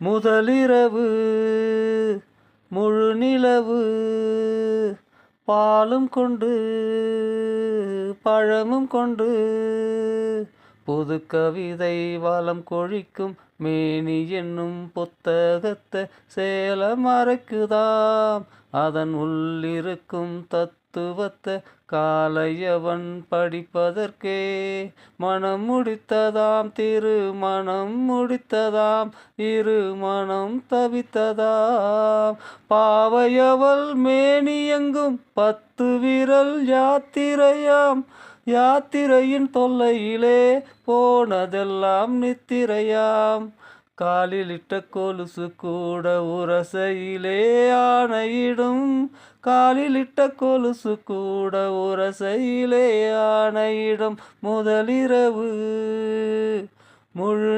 முதலிரவு முழு நிலவு பாலும் கொண்டு பழமும் கொண்டு புது கவிதை வளம் கொழிக்கும் மேனி என்னும் புத்தகத்தை சேல மறைக்குதாம். அதன் உள்ளிருக்கும் தத்துவத்தை காலையவன் படிப்பதற்கே மனம் முடித்ததாம். திருமணம் முடித்ததாம். இருமணம் தவித்ததாம். பாவையவள் மேனியெங்கும் 10 விரல் யாத்திரையாம். யாத்திரையின் தொல்லையிலே போனதெல்லாம் நித்திரையாம். காலிலிட்ட கொலுசு கூட உரசையிலே ஆணையிடும். காலிலிட்ட கொலுசு கூட உரசையிலே ஆணையிடும். முதலிரவு முழு